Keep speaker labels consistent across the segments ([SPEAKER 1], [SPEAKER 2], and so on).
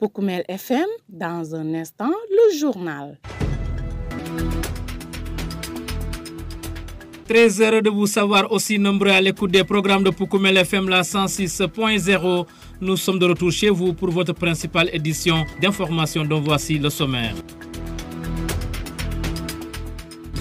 [SPEAKER 1] Poukoumel FM, dans un instant, le journal.
[SPEAKER 2] Très heureux de vous savoir aussi nombreux à l'écoute des programmes de Poukoumel FM, la 106.0. Nous sommes de retour chez vous pour votre principale édition d'information dont voici le sommaire.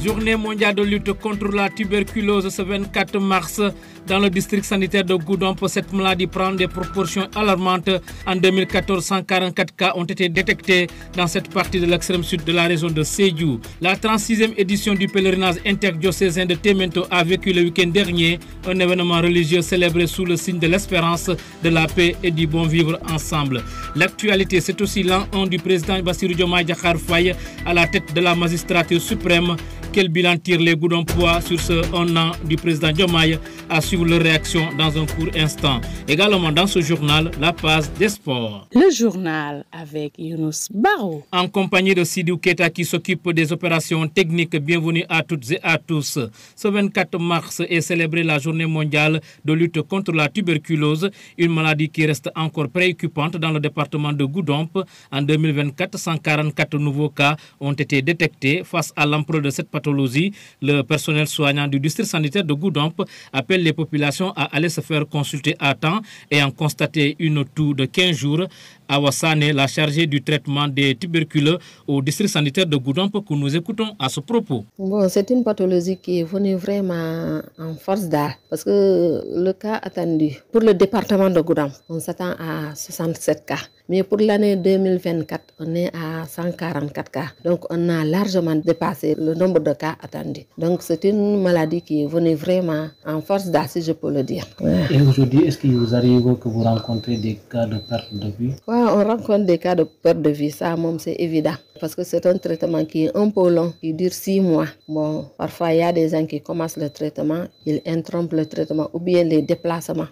[SPEAKER 2] Journée mondiale de lutte contre la tuberculose ce 24 mars. Dans le district sanitaire de Goudomp, cette maladie prend des proportions alarmantes. En 2014, 144 cas ont été détectés dans cette partie de l'extrême sud de la région de Sédhiou. La 36e édition du pèlerinage interdiocésain de Témento a vécu le week-end dernier un événement religieux célébré sous le signe de l'espérance, de la paix et du bon vivre ensemble. L'actualité, c'est aussi l'an 1 du président Bassirou Diomaye Diakhar Faye à la tête de la magistrature suprême. Quel bilan tire les Goudompois sur ce 1 an du président Diomaye? À suivre leur réaction dans un court instant. Également dans ce journal, la page des sports.
[SPEAKER 1] Le journal avec Younous Barou.
[SPEAKER 2] En compagnie de Sidou Keita qui s'occupe des opérations techniques. Bienvenue à toutes et à tous. Ce 24 mars est célébrée la journée mondiale de lutte contre la tuberculose, une maladie qui reste encore préoccupante dans le département de Goudomp. En 2024, 144 nouveaux cas ont été détectés. Face à l'ampleur de cette pathologie, le personnel soignant du district sanitaire de Goudomp appelle les populations à aller se faire consulter à temps et en constater une toux de 15 jours. Awassane, la chargée du traitement des tuberculeux au district sanitaire de Goudomp, que nous écoutons à ce propos.
[SPEAKER 3] Bon, c'est une pathologie qui est venue vraiment en force d'art parce que le cas attendu pour le département de Goudomp, on s'attend à 67 cas. Mais pour l'année 2024, on est à 144 cas. Donc, on a largement dépassé le nombre de cas attendus. Donc, c'est une maladie qui est venue vraiment en force d'art, si je peux le dire. Ouais.
[SPEAKER 4] Et aujourd'hui, est-ce qu'il vous arrive que vous rencontrez des cas de perte de vue?
[SPEAKER 3] Oui, on rencontre des cas de perte de vue, ça, c'est évident. Parce que c'est un traitement qui est un peu long, qui dure 6 mois. Bon, parfois, il y a des gens qui commencent le traitement, ils interrompent le traitement ou bien les déplacements.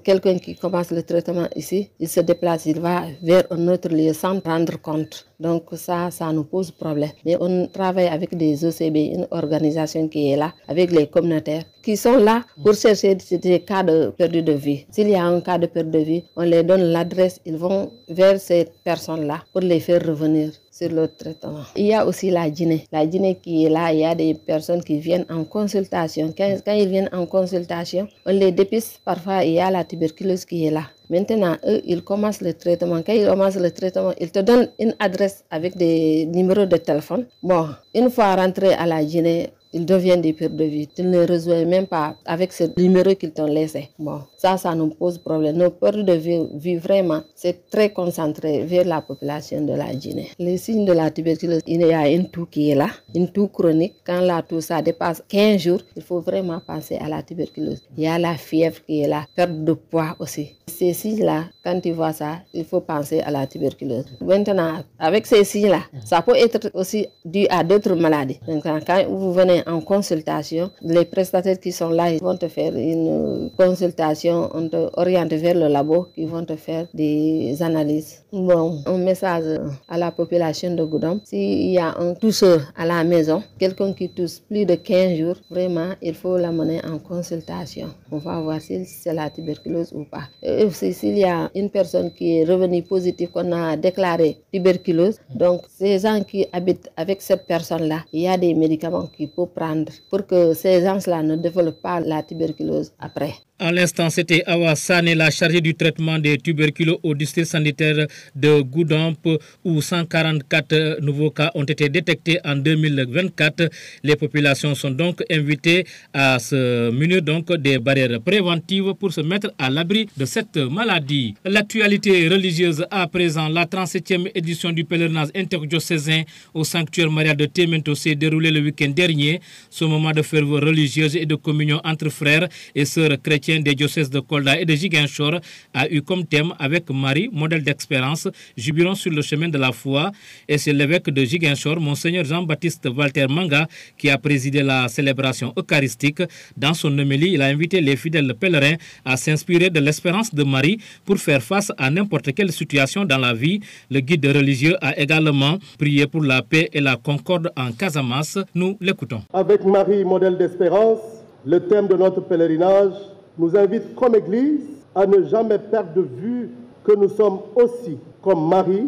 [SPEAKER 3] Quelqu'un qui commence le traitement ici, il se déplace, il va vers un autre lieu sans rendre compte. Donc ça nous pose problème. Mais on travaille avec des OCB, une organisation qui est là, avec les communautaires, qui sont là pour chercher des cas de perte de vie. S'il y a un cas de perte de vie, on leur donne l'adresse, ils vont vers ces personnes-là pour les faire revenir sur le traitement. Il y a aussi la Guinée. La Guinée qui est là, il y a des personnes qui viennent en consultation. Quand ils viennent en consultation, on les dépiste. Parfois, il y a la tuberculose qui est là. Maintenant, eux, ils commencent le traitement. Quand ils commencent le traitement, ils te donnent une adresse avec des numéros de téléphone. Bon, une fois rentrés à la Guinée, ils deviennent des pertes de vie. Tu ne les rejoins même pas avec ce numéro qu'ils t'ont laissé. Bon, ça nous pose problème. Nos pertes de vie, vraiment, c'est très concentré vers la population de la Guinée. Les signes de la tuberculose, il y a une toux qui est là, une toux chronique. Quand la toux, ça dépasse 15 jours, il faut vraiment penser à la tuberculose. Il y a la fièvre qui est là, perte de poids aussi. Ces signes-là, quand tu vois ça, il faut penser à la tuberculose. Maintenant, avec ces signes-là, ça peut être aussi dû à d'autres maladies. Donc, quand vous venez en consultation, les prestataires qui sont là, ils vont te faire une consultation, on te oriente vers le labo, qui vont te faire des analyses. Bon, un message à la population de Goudomp, s'il y a un tousseur à la maison, quelqu'un qui tousse plus de 15 jours, vraiment, il faut l'amener en consultation. On va voir si c'est la tuberculose ou pas. Et aussi, s'il y a une personne qui est revenue positive, qu'on a déclaré tuberculose, donc ces gens qui habitent avec cette personne-là, il y a des médicaments qu'il faut prendre pour que ces gens-là ne développent pas la tuberculose après.
[SPEAKER 2] À l'instant, c'était Awassane, la chargée du traitement des tuberculeux au district sanitaire de Goudomp, où 144 nouveaux cas ont été détectés en 2024. Les populations sont donc invitées à se munir donc des barrières préventives pour se mettre à l'abri de cette maladie. L'actualité religieuse à présent, la 37e édition du pèlerinage interdiocésain au sanctuaire marial de Témento s'est déroulée le week-end dernier. Ce moment de ferveur religieuse et de communion entre frères et sœurs chrétiens des diocèses de Kolda et de Ziguinchor a eu comme thème avec Marie, modèle d'expérience, jubilons sur le chemin de la foi. Et c'est l'évêque de Ziguinchor, Monseigneur Jean-Baptiste Walter Manga, qui a présidé la célébration eucharistique. Dans son homélie, il a invité les fidèles pèlerins à s'inspirer de l'espérance de Marie pour faire face à n'importe quelle situation dans la vie. Le guide religieux a également prié pour la paix et la concorde en Casamance. Nous l'écoutons.
[SPEAKER 5] Avec Marie, modèle d'espérance, le thème de notre pèlerinage nous invite comme Église à ne jamais perdre de vue que nous sommes aussi, comme Marie,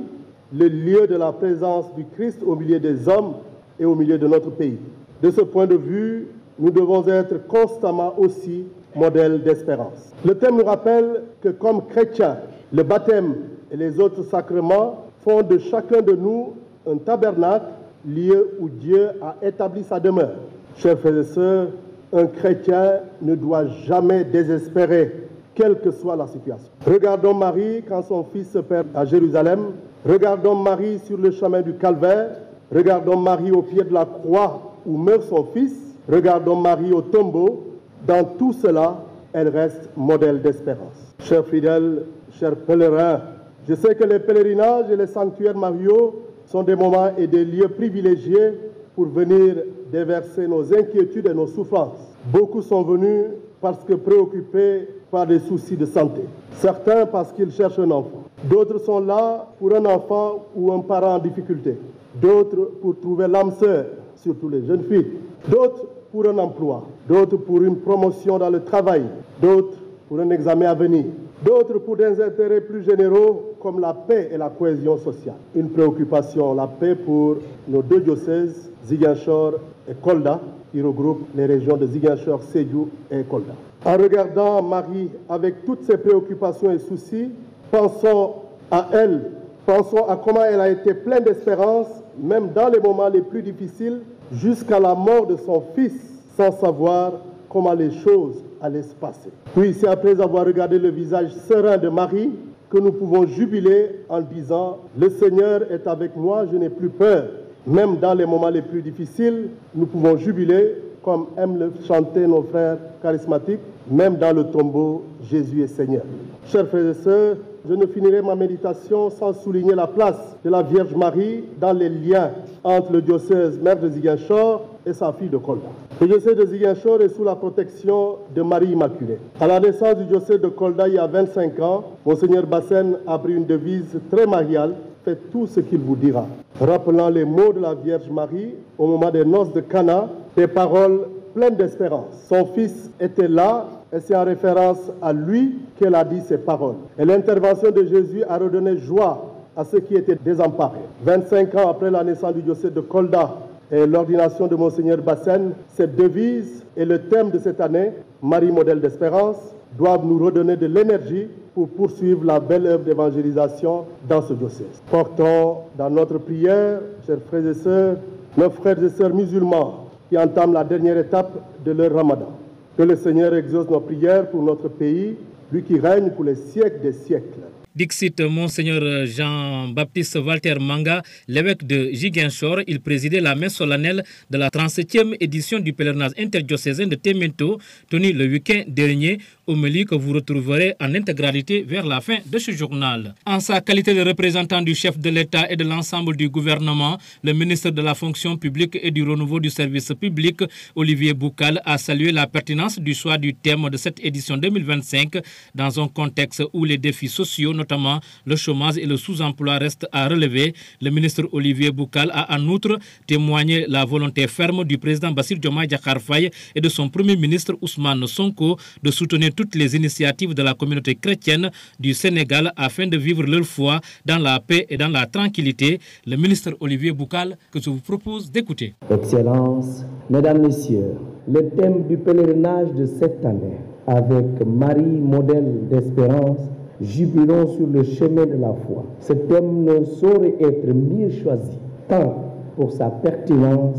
[SPEAKER 5] le lieu de la présence du Christ au milieu des hommes et au milieu de notre pays. De ce point de vue, nous devons être constamment aussi modèles d'espérance. Le thème nous rappelle que comme chrétiens, le baptême et les autres sacrements font de chacun de nous un tabernacle, lieu où Dieu a établi sa demeure. Chers frères et sœurs, un chrétien ne doit jamais désespérer, quelle que soit la situation. Regardons Marie quand son fils se perd à Jérusalem. Regardons Marie sur le chemin du Calvaire. Regardons Marie au pied de la croix où meurt son fils. Regardons Marie au tombeau. Dans tout cela, elle reste modèle d'espérance. Chers fidèles, chers pèlerins, je sais que les pèlerinages et les sanctuaires mariaux sont des moments et des lieux privilégiés pour venir déverser nos inquiétudes et nos souffrances. Beaucoup sont venus parce que préoccupés par des soucis de santé. Certains parce qu'ils cherchent un enfant. D'autres sont là pour un enfant ou un parent en difficulté. D'autres pour trouver l'âme sœur, surtout les jeunes filles. D'autres pour un emploi. D'autres pour une promotion dans le travail. D'autres pour un examen à venir. D'autres pour des intérêts plus généraux comme la paix et la cohésion sociale. Une préoccupation, la paix pour nos deux diocèses, Ziguinchor et Kolda, qui regroupent les régions de Ziguinchor, Sédhiou et Kolda. En regardant Marie avec toutes ses préoccupations et soucis, pensons à elle, pensons à comment elle a été pleine d'espérance, même dans les moments les plus difficiles, jusqu'à la mort de son fils, sans savoir comment les choses allaient se passer. Puis c'est après avoir regardé le visage serein de Marie que nous pouvons jubiler en disant « Le Seigneur est avec moi, je n'ai plus peur ». Même dans les moments les plus difficiles, nous pouvons jubiler, comme aiment le chanter nos frères charismatiques, même dans le tombeau, Jésus est Seigneur. Chers frères et sœurs, je ne finirai ma méditation sans souligner la place de la Vierge Marie dans les liens entre le diocèse mère de Ziguinchor et sa fille de Kolda. Le diocèse de Ziguinchor est sous la protection de Marie Immaculée. À la naissance du diocèse de Kolda il y a 25 ans, Monseigneur Bassène a pris une devise très mariale: faites tout ce qu'il vous dira. Rappelant les mots de la Vierge Marie au moment des noces de Cana, des paroles pleines d'espérance. Son fils était là et c'est en référence à lui qu'elle a dit ces paroles. Et l'intervention de Jésus a redonné joie à ceux qui étaient désemparés. 25 ans après la naissance du diocèse de Kolda et l'ordination de Monseigneur Bassène, cette devise et le thème de cette année, Marie modèle d'espérance, doivent nous redonner de l'énergie pour poursuivre la belle œuvre d'évangélisation dans ce diocèse. Portons dans notre prière, chers frères et sœurs, nos frères et sœurs musulmans qui entament la dernière étape de leur ramadan. Que le Seigneur exauce nos prières pour notre pays, lui qui règne pour les siècles des siècles.
[SPEAKER 2] Dixit Monseigneur Jean-Baptiste Walter Manga, l'évêque de Ziguinchor. Il présidait la messe solennelle de la 37e édition du pèlerinage interdiocésain de Témento, tenue le week-end dernier, homélie que vous retrouverez en intégralité vers la fin de ce journal. En sa qualité de représentant du chef de l'État et de l'ensemble du gouvernement, le ministre de la fonction publique et du renouveau du service public, Olivier Boucal, a salué la pertinence du choix du thème de cette édition 2025 dans un contexte où les défis sociaux, notamment le chômage et le sous-emploi, restent à relever. Le ministre Olivier Boucal a en outre témoigné la volonté ferme du président Bassirou Diomaye Diakhar Faye et de son premier ministre Ousmane Sonko de soutenir toutes les initiatives de la communauté chrétienne du Sénégal afin de vivre leur foi dans la paix et dans la tranquillité. Le ministre Olivier Boucal que je vous propose d'écouter.
[SPEAKER 6] Excellences, Mesdames, Messieurs, le thème du pèlerinage de cette année, avec Marie, modèle d'espérance, jubilons sur le chemin de la foi. Ce thème ne saurait être mieux choisi, tant pour sa pertinence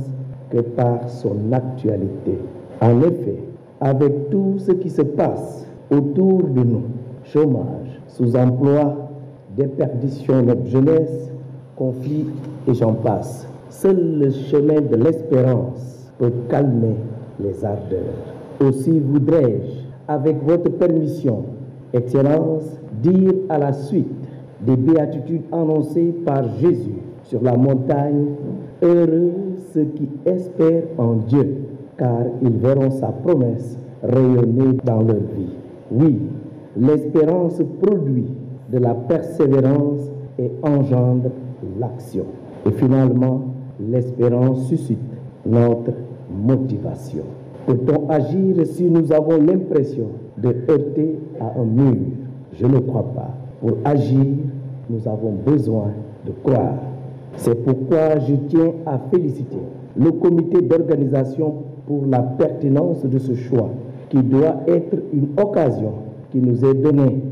[SPEAKER 6] que par son actualité. En effet, avec tout ce qui se passe autour de nous, chômage, sous-emploi, déperdition de notre jeunesse, conflits et j'en passe, seul le chemin de l'espérance peut calmer les ardeurs. Aussi voudrais-je, avec votre permission, Excellence, dire à la suite des béatitudes annoncées par Jésus sur la montagne, heureux ceux qui espèrent en Dieu, car ils verront sa promesse rayonner dans leur vie. Oui, l'espérance produit de la persévérance et engendre l'action. Et finalement, l'espérance suscite notre motivation. Peut-on agir si nous avons l'impression de heurter à un mur? Je ne crois pas. Pour agir, nous avons besoin de croire. C'est pourquoi je tiens à féliciter le comité d'organisation pour la pertinence de ce choix, qui doit être une occasion qui nous est donnée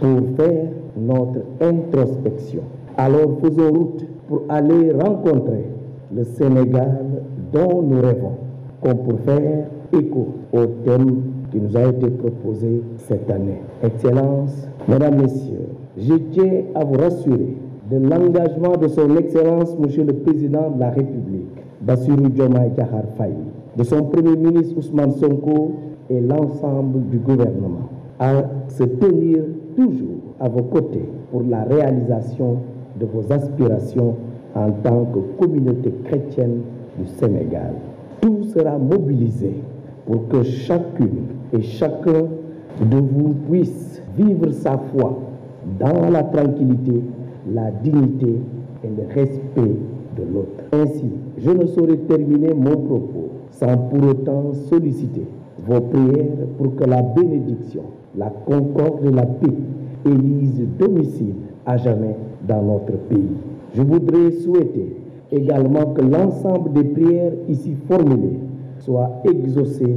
[SPEAKER 6] pour faire notre introspection. Alors faisons route pour aller rencontrer le Sénégal dont nous rêvons, comme pour faire écho au thème qui nous a été proposé cette année. Excellences, Mesdames, Messieurs, je tiens à vous rassurer de l'engagement de son Excellence, Monsieur le Président de la République, Bassirou Diomaye Diakhar Faye, de son Premier ministre Ousmane Sonko et l'ensemble du gouvernement, à se tenir toujours à vos côtés pour la réalisation de vos aspirations en tant que communauté chrétienne du Sénégal. Tout sera mobilisé pour que chacune et chacun de vous puisse vivre sa foi dans la tranquillité, la dignité et le respect de l'autre. Ainsi, je ne saurais terminer mon propos sans pour autant solliciter vos prières pour que la bénédiction, la concorde et la paix élisent domicile à jamais dans notre pays. Je voudrais souhaiter également que l'ensemble des prières ici formulées soient exaucées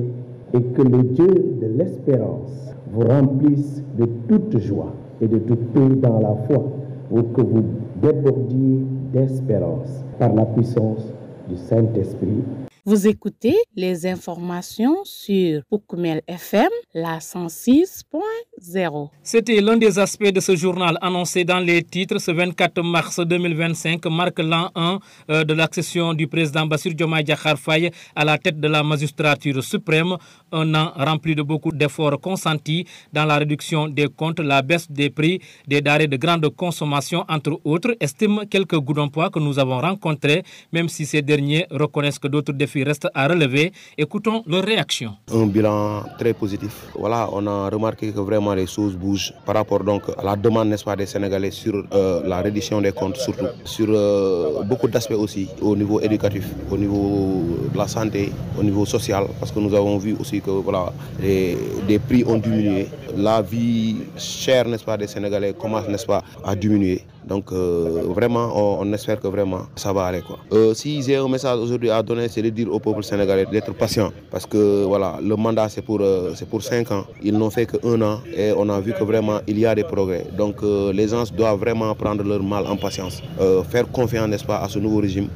[SPEAKER 6] et que le Dieu de l'espérance vous remplisse de toute joie et de toute paix dans la foi pour que vous débordiez d'espérance par la puissance du Saint-Esprit.
[SPEAKER 1] Vous écoutez les informations sur Poukoumel FM, la 106.0.
[SPEAKER 2] C'était l'un des aspects de ce journal annoncé dans les titres. Ce 24 mars 2025 marque l'an 1 de l'accession du président Bassirou Diomaye Diakhar Faye à la tête de la magistrature suprême. Un an rempli de beaucoup d'efforts consentis dans la réduction des comptes, la baisse des prix des denrées de grande consommation, entre autres, estiment quelques goudons-poids que nous avons rencontrés, même si ces derniers reconnaissent que d'autres défis restent à relever. Écoutons leurs réactions.
[SPEAKER 7] Un bilan très positif. Voilà, on a remarqué que vraiment les choses bougent par rapport donc à la demande, n'est-ce pas, des Sénégalais sur la reddition des comptes, surtout sur beaucoup d'aspects aussi au niveau éducatif, au niveau de la santé, au niveau social, parce que nous avons vu aussi que voilà, des prix ont diminué. La vie chère, n'est-ce pas, des Sénégalais commence, n'est-ce pas, à diminuer. Donc vraiment, on espère que vraiment ça va aller, quoi. Si j'ai un message aujourd'hui à donner, c'est de dire au peuple sénégalais d'être patient, parce que voilà, le mandat c'est pour 5 ans. Ils n'ont fait que 1 an et on a vu que vraiment il y a des progrès. Donc les gens doivent vraiment prendre leur mal en patience, faire confiance, n'est-ce pas, à ce nouveau régime,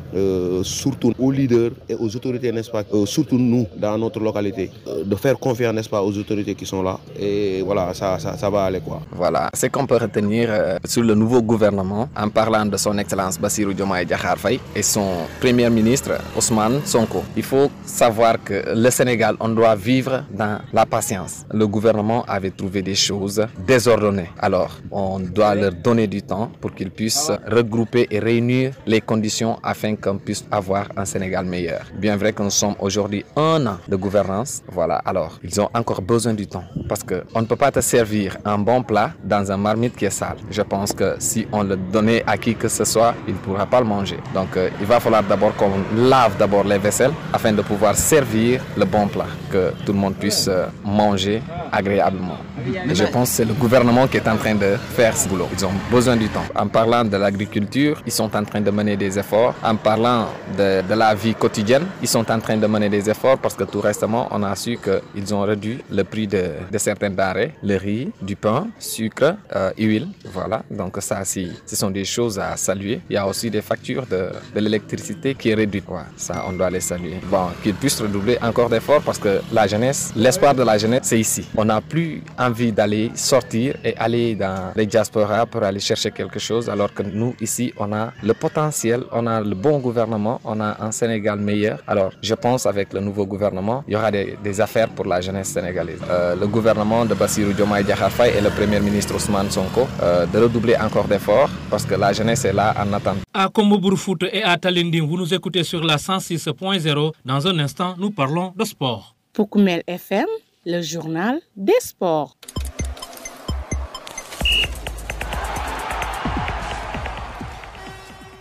[SPEAKER 7] surtout aux leaders et aux autorités, n'est-ce pas, surtout nous dans notre localité, de faire confiance, n'est-ce pas, aux autorités qui sont là, et voilà, ça va aller, quoi.
[SPEAKER 8] Voilà, c'est qu'on peut retenir sur le nouveau gouvernement en parlant de son Excellence Bassirou Diomaye Diakhar Faye et son Premier ministre Ousmane Sonko. Il faut savoir que le Sénégal, on doit vivre dans la patience. Le gouvernement avait trouvé des choses désordonnées. Alors, on doit leur donner du temps pour qu'ils puissent regrouper et réunir les conditions afin qu'on puisse avoir un Sénégal meilleur. Bien vrai que nous sommes aujourd'hui 1 an de gouvernance, voilà, alors ils ont encore besoin du temps parce qu'on ne peut pas te servir un bon plat dans un marmite qui est sale. Je pense que si on le donnait à qui que ce soit, il ne pourra pas le manger. Donc il va falloir d'abord qu'on lave d'abord les vaisselles afin de pouvoir servir le bon plat, que tout le monde puisse manger agréablement. Et je pense que c'est le gouvernement qui est en train de faire ce boulot. Ils ont besoin du temps. En parlant de l'agriculture, ils sont en train de mener des efforts. En parlant de la vie quotidienne, ils sont en train de mener des efforts parce que tout récemment, on a su qu'ils ont réduit le prix de certains denrées, le riz, du pain, sucre, huile. Voilà, donc ça, ce sont des choses à saluer. Il y a aussi des factures de l'électricité qui est réduite. Ouais, ça, on doit les saluer. Bon, qu'ils puissent redoubler encore d'efforts parce que la jeunesse, l'espoir de la jeunesse, c'est ici. On n'a plus envie d'aller sortir et aller dans les diasporas pour aller chercher quelque chose, alors que nous, ici, on a le potentiel, on a le bon gouvernement, on a un Sénégal meilleur. Alors, je pense avec le nouveau gouvernement, il y aura des affaires pour la jeunesse sénégalaise. Le gouvernement de Bassirou Diomaye Diakhar Faye et le Premier ministre Ousmane Sonko de redoubler encore d'efforts parce que la jeunesse est là en attente.
[SPEAKER 2] À Kombo-Bourfout et à Talindim, vous nous écoutez sur la 106.0. Dans un instant, nous parlons de sport.
[SPEAKER 1] Poukoumel FM, le journal des sports.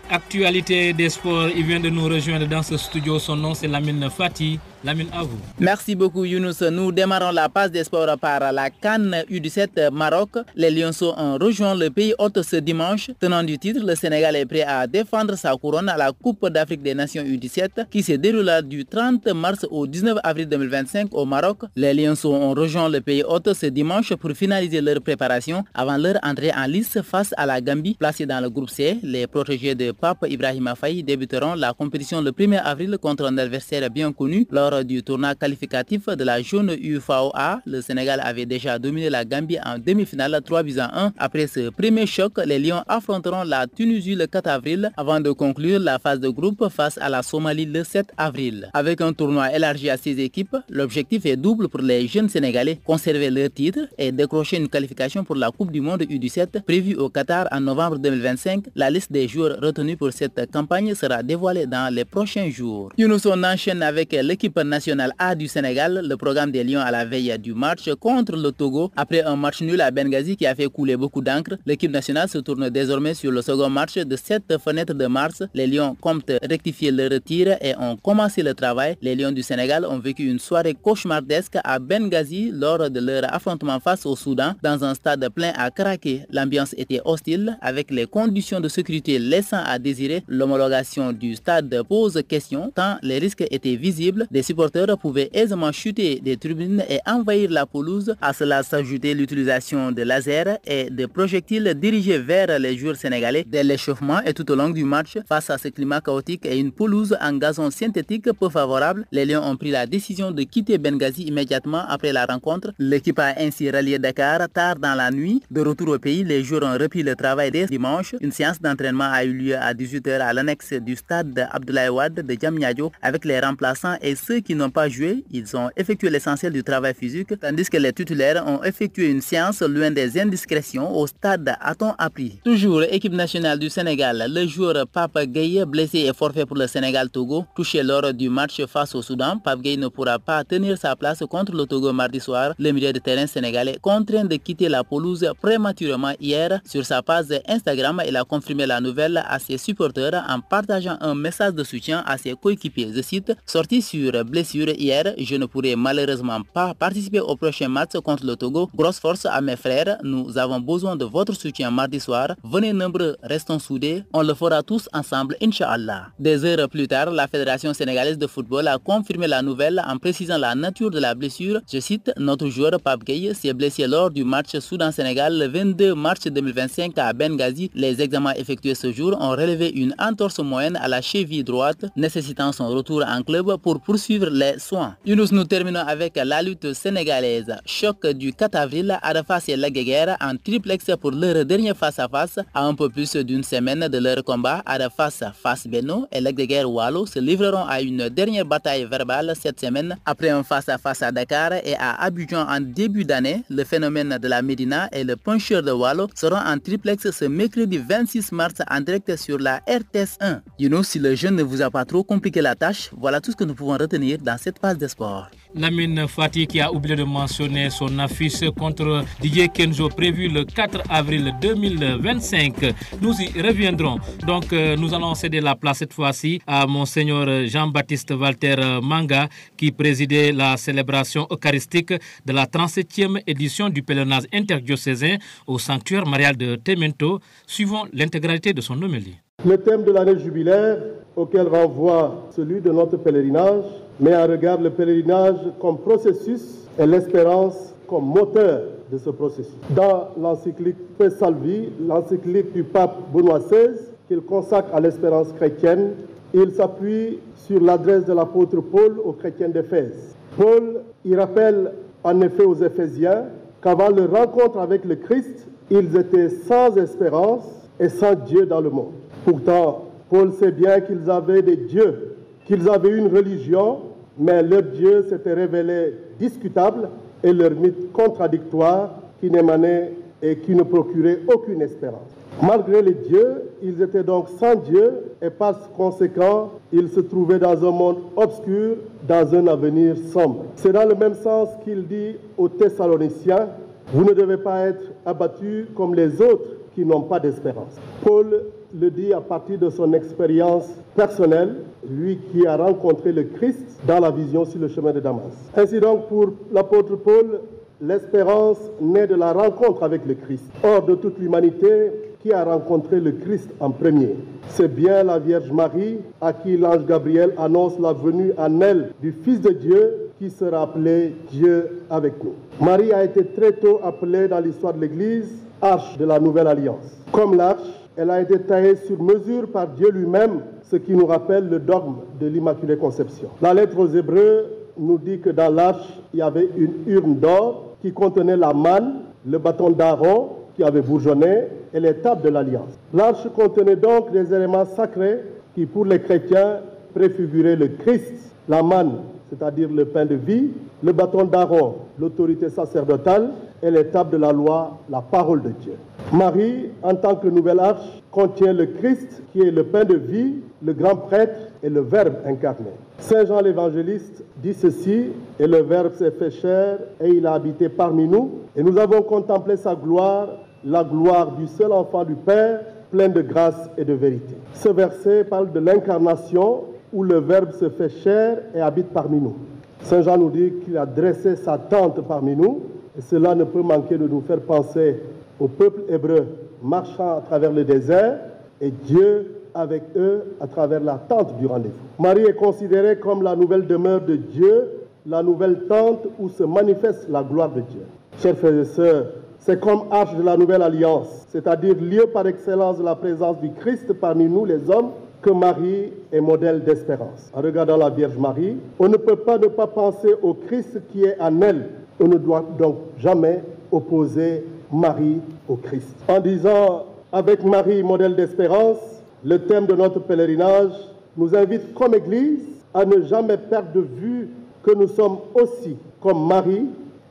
[SPEAKER 2] Actualité des sports, il vient de nous rejoindre dans ce studio. Son nom, c'est Lamine Fati. Lamine, à vous.
[SPEAKER 9] Merci beaucoup Younous. Nous démarrons la passe des sports par la CAN U17 Maroc. Les Lionceaux ont rejoint le pays hôte ce dimanche. Tenant du titre, le Sénégal est prêt à défendre sa couronne à la Coupe d'Afrique des Nations U17 qui se déroulera du 30 mars au 19 avril 2025 au Maroc. Les Lionceaux ont rejoint le pays hôte ce dimanche pour finaliser leur préparation avant leur entrée en lice face à la Gambie. Placés dans le groupe C, les protégés de Pape Ibrahima Faye débuteront la compétition le 1er avril contre un adversaire bien connu. Lors du tournoi qualificatif de la jaune UFAOA, le Sénégal avait déjà dominé la Gambie en demi-finale 3-1. Après ce premier choc, les Lions affronteront la Tunisie le 4 avril avant de conclure la phase de groupe face à la Somalie le 7 avril. Avec un tournoi élargi à 6 équipes, l'objectif est double pour les jeunes Sénégalais, conserver leur titre et décrocher une qualification pour la Coupe du Monde U17 prévue au Qatar en novembre 2025. La liste des joueurs retenus pour cette campagne sera dévoilée dans les prochains jours. Younous, on enchaîne avec l'équipe nationale A du Sénégal, le programme des Lions à la veille du match contre le Togo. Après un match nul à Benghazi qui a fait couler beaucoup d'encre, l'équipe nationale se tourne désormais sur le second match de cette fenêtre de mars. Les Lions comptent rectifier leur tir et ont commencé le travail. Les Lions du Sénégal ont vécu une soirée cauchemardesque à Benghazi lors de leur affrontement face au Soudan. Dans un stade plein à craquer, l'ambiance était hostile avec les conditions de sécurité laissant à désirer. L'homologation du stade pose question tant les risques étaient visibles. Des supporters pouvaient aisément chuter des tribunes et envahir la pelouse. À cela s'ajoutait l'utilisation de lasers et de projectiles dirigés vers les joueurs sénégalais dès l'échauffement et tout au long du match. Face à ce climat chaotique et une pelouse en gazon synthétique peu favorable, les Lions ont pris la décision de quitter Benghazi immédiatement après la rencontre. L'équipe a ainsi rallié Dakar tard dans la nuit. De retour au pays, les joueurs ont repris le travail dès dimanche. Une séance d'entraînement a eu lieu à 18h à l'annexe du stade Abdoulaye Wade de Diamniadio avec les remplaçants et ceux qui n'ont pas joué. Ils ont effectué l'essentiel du travail physique, tandis que les titulaires ont effectué une séance loin des indiscrétions au stade, a-t-on appris. Toujours équipe nationale du Sénégal, le joueur Pape Gueye, blessé et forfait pour le Sénégal-Togo, touché lors du match face au Soudan. Pape Gueye ne pourra pas tenir sa place contre le Togo mardi soir. Le milieu de terrain sénégalais contraint de quitter la pelouse prématurément hier. Sur sa page Instagram, il a confirmé la nouvelle à ses supporters en partageant un message de soutien à ses coéquipiers. Je cite: sorti sur blessure hier, je ne pourrai malheureusement pas participer au prochain match contre le Togo. Grosse force à mes frères, nous avons besoin de votre soutien mardi soir. Venez nombreux, restons soudés, on le fera tous ensemble, Inch'Allah. Des heures plus tard, la Fédération sénégalaise de football a confirmé la nouvelle en précisant la nature de la blessure. Je cite: notre joueur Pape Gueye s'est blessé lors du match Soudan-Sénégal le 22 mars 2025 à Benghazi. Les examens effectués ce jour ont relevé une entorse moyenne à la cheville droite, nécessitant son retour en club pour poursuivre les soins. Younous, nous terminons avec la lutte sénégalaise. Choc du 4 avril, Adafas et Lac de Guiers en triplex pour leur dernier face-à-face. À un peu plus d'une semaine de leur combat, Adafas face Beno et Lac de Guiers Wallo se livreront à une dernière bataille verbale cette semaine. Après un face-à-face à Dakar et à Abidjan en début d'année, le phénomène de la Médina et le puncheur de Wallo seront en triplex ce mercredi 26 mars en direct sur la RTS 1. Younous, si le jeune ne vous a pas trop compliqué la tâche, voilà tout ce que nous pouvons retenir dans cette phase de sport.
[SPEAKER 2] Lamine Fati qui a oublié de mentionner son affiche contre Didier Kenzo prévue le 4 avril 2025. Nous y reviendrons. Donc nous allons céder la place cette fois-ci à Monseigneur Jean-Baptiste Walter Manga qui présidait la célébration eucharistique de la 37e édition du pèlerinage interdiocésain au sanctuaire marial de Temento. Suivons l'intégralité de son homélie.
[SPEAKER 5] Le thème de l'année jubilaire auquel renvoie celui de notre pèlerinage met en regard le pèlerinage comme processus et l'espérance comme moteur de ce processus. Dans l'encyclique Pe Salvi, l'encyclique du pape Benoît XVI, qu'il consacre à l'espérance chrétienne, il s'appuie sur l'adresse de l'apôtre Paul aux chrétiens d'Éphèse. Paul y rappelle en effet aux Éphésiens qu'avant leur rencontre avec le Christ, ils étaient sans espérance et sans Dieu dans le monde. Pourtant, Paul sait bien qu'ils avaient des dieux, qu'ils avaient une religion, mais leur Dieu s'était révélé discutable et leur mythe contradictoire qui n'émanait et qui ne procurait aucune espérance. Malgré les dieux, ils étaient donc sans Dieu et par conséquent, ils se trouvaient dans un monde obscur, dans un avenir sombre. C'est dans le même sens qu'il dit aux Thessaloniciens: vous ne devez pas être abattus comme les autres qui n'ont pas d'espérance. Paul le dit à partir de son expérience personnelle, lui qui a rencontré le Christ dans la vision sur le chemin de Damas. Ainsi donc, pour l'apôtre Paul, l'espérance naît de la rencontre avec le Christ. Or, de toute l'humanité, qui a rencontré le Christ en premier? C'est bien la Vierge Marie à qui l'ange Gabriel annonce la venue en elle du Fils de Dieu qui sera appelé Dieu avec nous. Marie a été très tôt appelée dans l'histoire de l'Église arche de la Nouvelle Alliance. Comme l'arche, elle a été taillée sur mesure par Dieu lui-même, ce qui nous rappelle le dogme de l'Immaculée Conception. La lettre aux Hébreux nous dit que dans l'arche, il y avait une urne d'or qui contenait la manne, le bâton d'Aaron qui avait bourgeonné et les tables de l'Alliance. L'arche contenait donc des éléments sacrés qui, pour les chrétiens, préfiguraient le Christ, la manne, c'est-à-dire le pain de vie, le bâton d'Aaron, l'autorité sacerdotale, et les tables de la loi, la parole de Dieu. Marie, en tant que nouvelle arche, contient le Christ qui est le pain de vie, le grand prêtre et le Verbe incarné. Saint Jean l'évangéliste dit ceci: « Et le Verbe s'est fait chair et il a habité parmi nous, et nous avons contemplé sa gloire, la gloire du seul enfant du Père, plein de grâce et de vérité. » Ce verset parle de l'incarnation où le Verbe se fait chair et habite parmi nous. Saint Jean nous dit qu'il a dressé sa tente parmi nous, et cela ne peut manquer de nous faire penser au peuple hébreu marchant à travers le désert et Dieu avec eux à travers la tente du rendez-vous. Marie est considérée comme la nouvelle demeure de Dieu, la nouvelle tente où se manifeste la gloire de Dieu. Chers frères et sœurs, c'est comme arche de la nouvelle alliance, c'est-à-dire lieu par excellence de la présence du Christ parmi nous les hommes, que Marie est modèle d'espérance. En regardant la Vierge Marie, on ne peut pas ne pas penser au Christ qui est en elle. On ne doit donc jamais opposer Marie au Christ. En disant avec Marie, modèle d'espérance, le thème de notre pèlerinage nous invite comme Église à ne jamais perdre de vue que nous sommes aussi, comme Marie,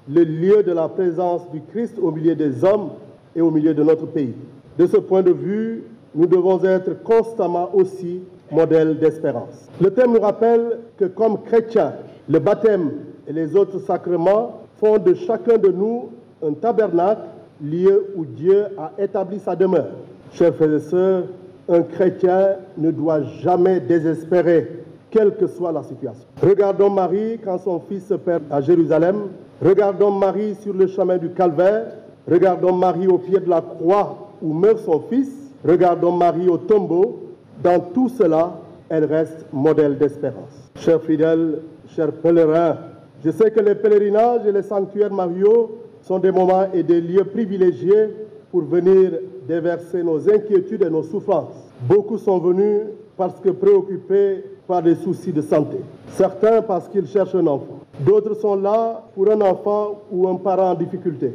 [SPEAKER 5] le lieu de la présence du Christ au milieu des hommes et au milieu de notre pays. De ce point de vue, nous devons être constamment aussi modèle d'espérance. Le thème nous rappelle que comme chrétiens, le baptême et les autres sacrements font de chacun de nous un tabernacle, lieu où Dieu a établi sa demeure. Chers frères et sœurs, un chrétien ne doit jamais désespérer, quelle que soit la situation. Regardons Marie quand son fils se perd à Jérusalem. Regardons Marie sur le chemin du Calvaire. Regardons Marie au pied de la croix où meurt son fils. Regardons Marie au tombeau. Dans tout cela, elle reste modèle d'espérance. Chers fidèles, chers pèlerins, je sais que les pèlerinages et les sanctuaires mariaux sont des moments et des lieux privilégiés pour venir déverser nos inquiétudes et nos souffrances. Beaucoup sont venus parce que préoccupés par des soucis de santé. Certains parce qu'ils cherchent un enfant. D'autres sont là pour un enfant ou un parent en difficulté.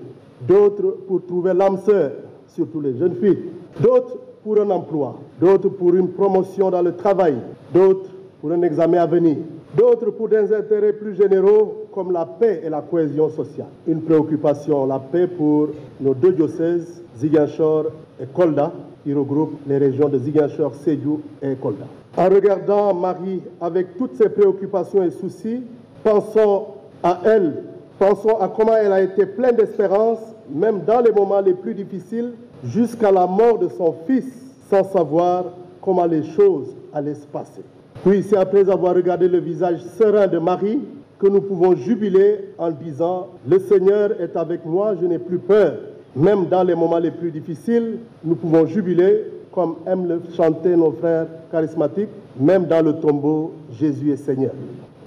[SPEAKER 5] D'autres pour trouver l'âme sœur, surtout les jeunes filles. D'autres pour un emploi. D'autres pour une promotion dans le travail. D'autres pour un examen à venir. D'autres pour des intérêts plus généraux comme la paix et la cohésion sociale. Une préoccupation, la paix pour nos deux diocèses, Ziguinchor et Kolda, qui regroupent les régions de Ziguinchor, Sédhiou et Kolda. En regardant Marie avec toutes ses préoccupations et soucis, pensons à elle, pensons à comment elle a été pleine d'espérance, même dans les moments les plus difficiles, jusqu'à la mort de son fils, sans savoir comment les choses allaient se passer. Puis c'est après avoir regardé le visage serein de Marie que nous pouvons jubiler en disant « Le Seigneur est avec moi, je n'ai plus peur ». Même dans les moments les plus difficiles, nous pouvons jubiler, comme aiment le chanter nos frères charismatiques, même dans le tombeau, Jésus est Seigneur.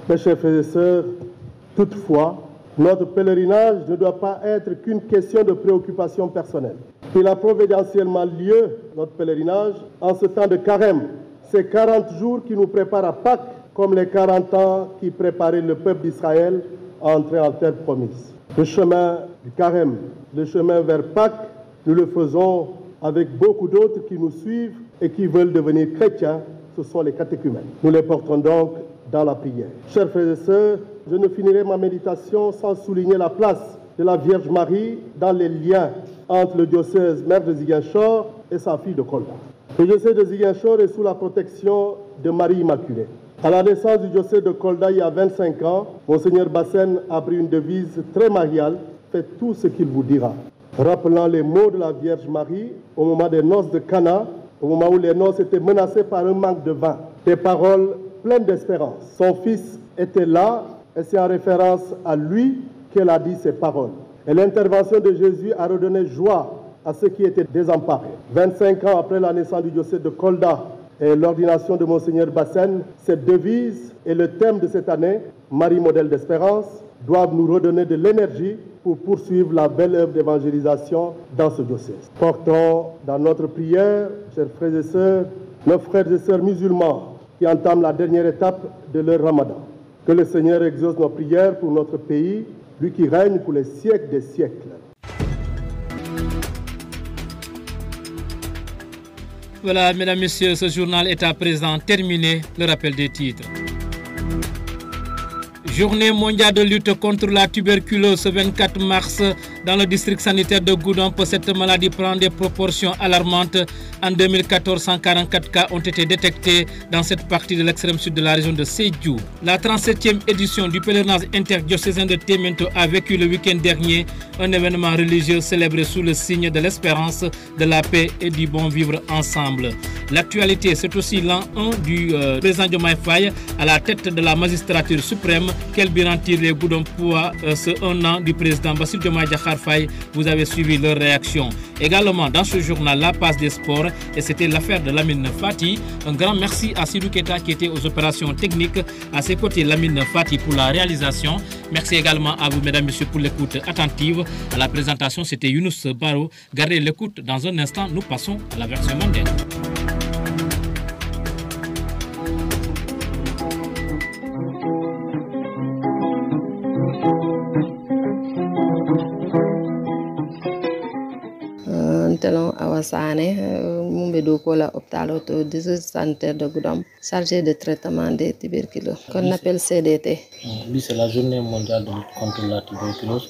[SPEAKER 5] Mes chers frères et sœurs, toutefois, notre pèlerinage ne doit pas être qu'une question de préoccupation personnelle. Il a providentiellement lieu, notre pèlerinage, en ce temps de carême, ces 40 jours qui nous préparent à Pâques, comme les 40 ans qui préparaient le peuple d'Israël à entrer en terre promise. Le chemin du carême, le chemin vers Pâques, nous le faisons avec beaucoup d'autres qui nous suivent et qui veulent devenir chrétiens, ce sont les catéchumènes. Nous les portons donc dans la prière. Chers frères et sœurs, je ne finirai ma méditation sans souligner la place de la Vierge Marie dans les liens entre le diocèse mère de Ziguinchor et sa fille de Kolda. Le diocèse de Ziguinchor est sous la protection de Marie Immaculée. À la naissance du diocèse de Kolda il y a 25 ans, Monseigneur Bassène a pris une devise très mariale, faites tout ce qu'il vous dira. rappelant les mots de la Vierge Marie au moment des noces de Cana, au moment où les noces étaient menacées par un manque de vin. Des paroles pleines d'espérance. Son fils était là et c'est en référence à lui qu'elle a dit ces paroles. Et l'intervention de Jésus a redonné joie à ceux qui étaient désemparés. 25 ans après la naissance du diocèse de Kolda et l'ordination de Monseigneur Bassène, cette devise et le thème de cette année, Marie modèle d'espérance, doivent nous redonner de l'énergie pour poursuivre la belle œuvre d'évangélisation dans ce diocèse. Portons dans notre prière, chers frères et sœurs, nos frères et sœurs musulmans qui entament la dernière étape de leur ramadan. Que le Seigneur exauce nos prières pour notre pays, lui qui règne pour les siècles des siècles.
[SPEAKER 2] Voilà, mesdames, messieurs, ce journal est à présent terminé. Le rappel des titres. Journée mondiale de lutte contre la tuberculose ce 24 mars dans le district sanitaire de Goudomp. Cette maladie prend des proportions alarmantes. En 2014, 144 cas ont été détectés dans cette partie de l'extrême sud de la région de Sédhiou. La 37e édition du pèlerinage interdiocésain de Témento a vécu le week-end dernier un événement religieux célébré sous le signe de l'espérance, de la paix et du bon vivre ensemble. L'actualité, c'est aussi l'an 1 du président Diomaye Faye à la tête de la magistrature suprême. Quel bilan tire les Goudompois ce 1 an du président Bassirou Diomaye Diakhar Faye? Vous avez suivi leur réaction. Également dans ce journal, la passe des sports, et c'était l'affaire de Lamine Fati. Un grand merci à Sidou Keta qui était aux opérations techniques. À ses côtés, Lamine Fati pour la réalisation. Merci également à vous, mesdames, messieurs, pour l'écoute attentive. À la présentation, c'était Younous Baro. Gardez l'écoute. Dans un instant, nous passons à la version mondiale.
[SPEAKER 3] Talon Awassane, Mumbedo Kola Optaloto, district sanitaire de Goudomp, chargé de traitement des tuberculoses, qu'on appelle CDT.
[SPEAKER 4] Oui, c'est la journée mondiale de lutte contre la tuberculose.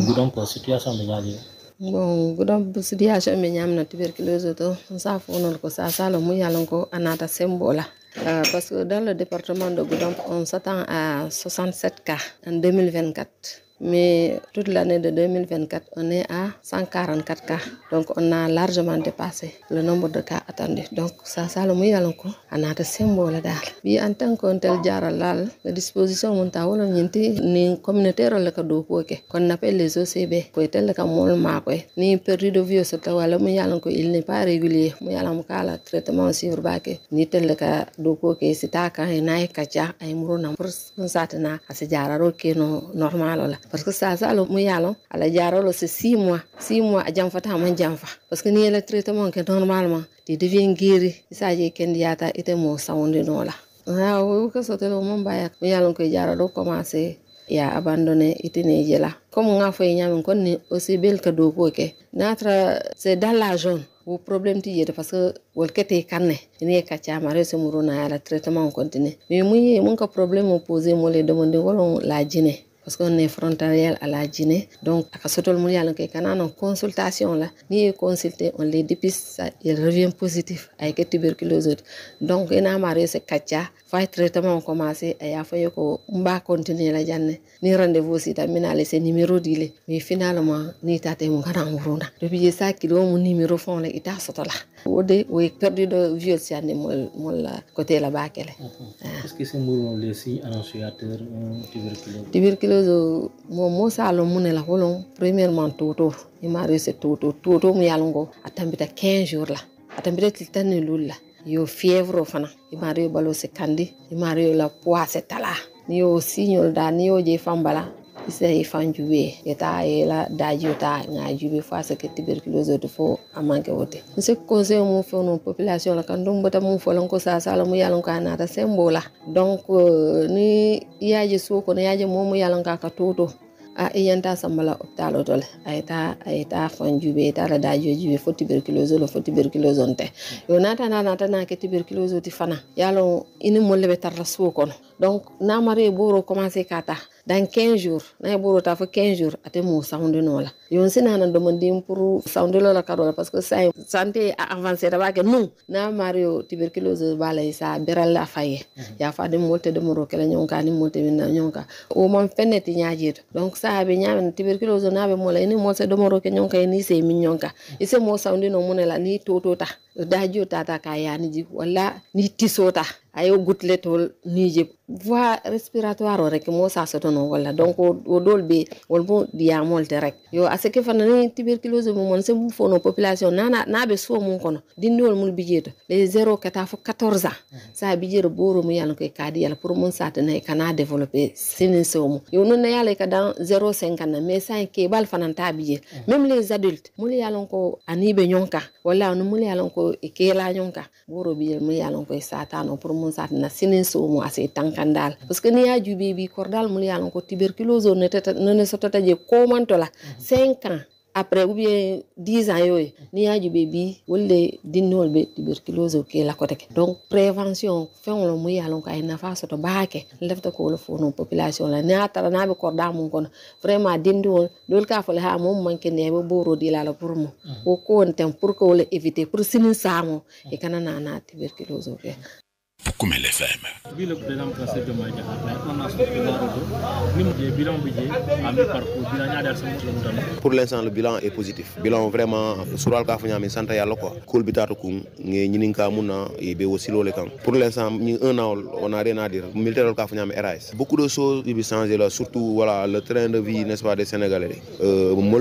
[SPEAKER 4] Goudomp, situation de Yali.
[SPEAKER 3] Bon, Goudomp, situation de la tuberculose, ça faut que ça le mouillanko anata sembola. Parce que dans le département de Goudomp, on s'attend à 67 cas en 2024. Mais toute l'année de 2024, on est à 144 cas. Donc, on a largement dépassé le nombre de cas attendus. Donc, ça le moyen on a des symboles d'al. Puis, en tant qu'on tel jaralal, la disposition montaole ni communautaire le cadeau qu'on appelle les OCB, qui est tel que mon marque, ni perdu de vie sur le moyen il n'est pas régulier. Moyen le traitement sur bac, ni tel que doko que c'est à quand il n'a qu'à ay muruna pour satana à se jararo qui no normal. Parce que ça le mouyalo à la jarolo c'est 6 mois à jamfata man jamfa parce que ni le traitement que normalement il devient guéri ça j'ai kendiata était mo sawndi no la ou que ça te le mon baya mouyalo que jarolo commencer et a abandonné itinéraire là comme on a fait nyam kon ni aussi bel que do ko ke notre c'est dans la zone au problème ti yede parce que wol kete kanne ni ka chamare se muruna la traitement continue mais mon ka problème posé mo les demander wolon la Guinée parce qu'on est frontalier à la Guinée. Donc, à ce moment là, en consultation là, ni consulter, on les dépiste, il revient positif avec la tuberculose. Donc, il a marre ce kacha, fait traitement commencé, et il a fallu qu'on va continuer la journée. Ni rendez-vous aussi, t'as mis à laisser numéro d'île, mais finalement, ni t'as été mon grand mouruna. Depuis ça, qu'il a mon numéro fond là, il t'a sauté là. Ou perdu de vieux, c'est mon côté là-bas.
[SPEAKER 4] Est-ce que c'est mon laissé annonciateur
[SPEAKER 3] tuberculose? Mo salo munela holon premièrement toto il m'a reçu toto mu yalongo atambita 15 jours là atambita tiltane lulla yo fièvre fana il m'a reçu balo se kandi il m'a reçu la poids c'est tala ni yo signol da ni yo je fambala c'est fanjuwe eta ela dajota nga jube fois ce que tuberculose de fo amanke wote ce conseil mo fait non population la kan dum bota mo folon ko sa sala mo yalon ka na ta sembola donc ni yaje soko ne yaje mo yalon ka toto a yanta sambala optalo tole ayta fanjube ta la dajo jube fo tuberculose onte yo nata na ke tuberculose ti fana yalo ini mo lebe tar la soko donc na mare boro commencer kata dans 15 jours na boro ta fa 15 jours ate mo sawndi no la yon sina nan demande pour sawndi lo la karola parce que ça santé a avancé da ke non na mario tuberculose balay sa beral la faye ya fa dem wolte de moro kala nyonka ni molte na nyonka o mon feneti nyaajeto donc ça be nyaame tuberculose na be mo la ni mo se de moro ke nyonka ni se min nyonka ise mo sawndi no monela ni totota dajo tata ka yani ji wala ni tisota ayo gutletol ni je voie respiratoire rek mo sa sotono wala donc o dolbe wol bo dia molte rek yo aseke fana ni tuberculose mo mon se bu fono population na be so mon kono dindol mul bijeto les 0 kata fo 14 ans sa bijero boro mu yalla ko kadi yalla pour mon sata ne kana développer sinin somo yo non na yalla ka dans 0,50 mais ça ke bal fana ta bije même les adultes mul yalla ko anibe nyonka wala no mul yalla ko ke la nyonka boro bije mul yalla ko sata no pour mon sata na sinin somo ase tankandal parce que ni ya jube bi cordal mul yalla ko tuberculose ne sotata je komantola 5 ans après ou bien 10 ans yoy ni yaji bebi wolle dinnol be tuberculose ke la koteke donc prévention fenlo mu yalon ko ay nafa soto baake lefta ko lo fono population la na tara na be korda mun kono vraiment dindol dol ka fole ha mom manke ne be boro di la pour mo ko on tem pour ko le éviter pour sinin samo e kana na tuberculose ke
[SPEAKER 10] Koumel FM.
[SPEAKER 2] Le président français de Maïga, on a son bilan budget,
[SPEAKER 7] pour l'instant, le bilan est positif. Bilan vraiment, sur le cas de Santa Yalo, pour l'instant, un an, on n'a rien à dire. Militaire RAS. Beaucoup de choses qui changent là, surtout voilà, le train de vie, n'est-ce pas, des Sénégalais. On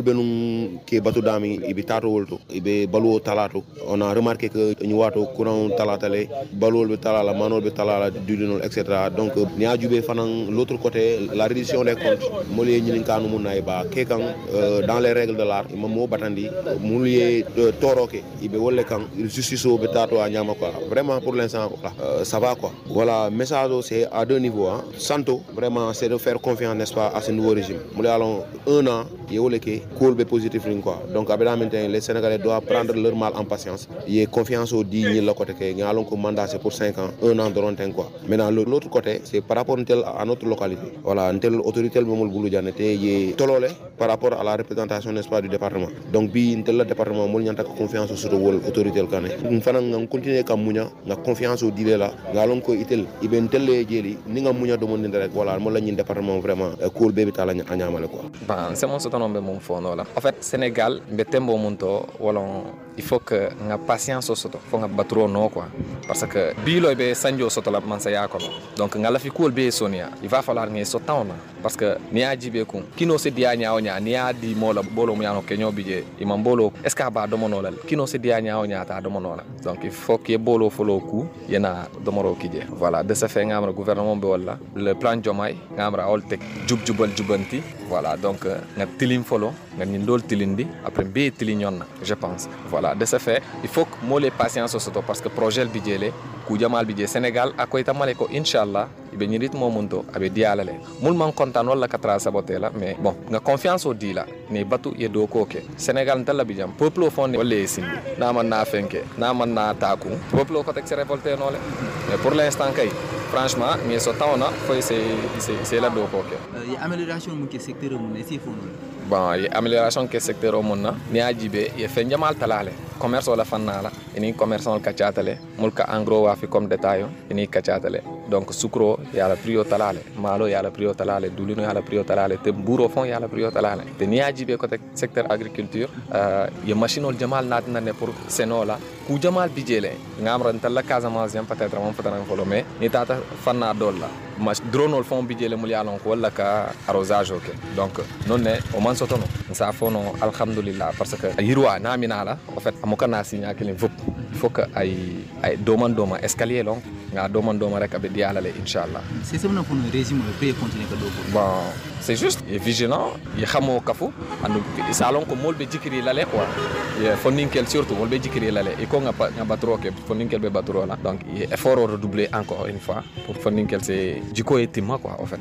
[SPEAKER 7] a remarqué que nous avons courant talatale, balou talala, manol talala, dudinol, etc. Donc, l'autre côté, la reddition des comptes, dans les règles de l'art, vraiment pour l'instant, ça va quoi. Voilà, message c'est à deux niveaux. Hein. Santo, vraiment, c'est de faire confiance, n'est-ce pas, à ce nouveau régime. Nous allons un an, il y a positif. Donc, les Sénégalais doivent prendre leur mal en patience. Il y a confiance au digne de côté que nous allons mandat c'est pour 5 ans, un an de rentrer quoi. Maintenant, l'autre côté, c'est par rapport à notre localité. Voilà, une telle autorité par rapport à la représentation, n'est-ce pas, du département. Donc, un tel département, nous avons confiance sur l'autorité. Nous allons continuer à avoir confiance au digne là. Nous allons continuer à avoir le département vraiment cool bébé tala anyamale quoi.
[SPEAKER 8] Ben, c'est mon soutien mon fond là. En fait, Sénégal, betembo monto wala il faut que nga patience soto, faut nga batro no quoi. Parce que bilo be sanjo soto la man sa ya ko. Donc nga la fi cool be sonia. Il va falloir nga sotana parce que ni ajibe ko kino se dia nyaaw nya ni adi mo la bolo mo yano kenyo bije imam bolo est ce que ba do monolal kino se dia nyaaw nya ta do monona. Donc il faut que bolo folo ku yena do moro kije. Voilà, de ce fait nga am gouvernement be wala le plan Diomaye nga am ra oltek jubal jubanti. Voilà, donc nga tilim folo nga ndol tilindi après be tilignonna je pense. Voilà, de ce fait il faut que mo les patience soto parce que projet le budget le ku jamal budget Sénégal akoy tamale ko inshallah ibe ni rythme monto abe dialale mul man kontaan wala katra saboter la mais bon nga confiance au di la ni batu ye do ko ke Sénégal ntalla bijam peuple fondé wala sindi na man na fenke na man na taku peuple ko tek se révolter no le mais pour l'instant kay franchement mais so tawna foi c'est la do ko ke
[SPEAKER 9] amélioration mu ke secteur mu ne si fono
[SPEAKER 8] bon amélioration ke secteur mon na ni ajibe ye fen jamal talale commerce wala fannala ini commerçant wal kacatale mulka en gros wa fi comme détail ini kacatale donc sucro ya la prio talale malo ya la prio talale dulino ya la prio talale te buro fond ya la prio talale te ni ajibe côté secteur agriculture ye machinol jamal natna ne pour senola ku jamal bijele ngamran talla Casamance jam peut-être mon fatana folo mais ni tata fanna dolla mas dronol fond bijele mul yalon ko wala ka arrosage ok donc non ne o man sotono sa fono alhamdulillah parce que yirwa namina la en fait amokana signa kelen vop il faut que ay doma escalier long nga doma rek abe dialale inshallah
[SPEAKER 9] c'est ça mon régime peut continuer que do
[SPEAKER 8] bon c'est juste et vigilant y xamo kafu andu salon ko molbe jikiri lale quoi et foninkel surtout molbe jikiri lale e ko nga batro ke foninkel be batro la donc effort redoubler encore une fois pour foninkel c'est jiko etima quoi en fait.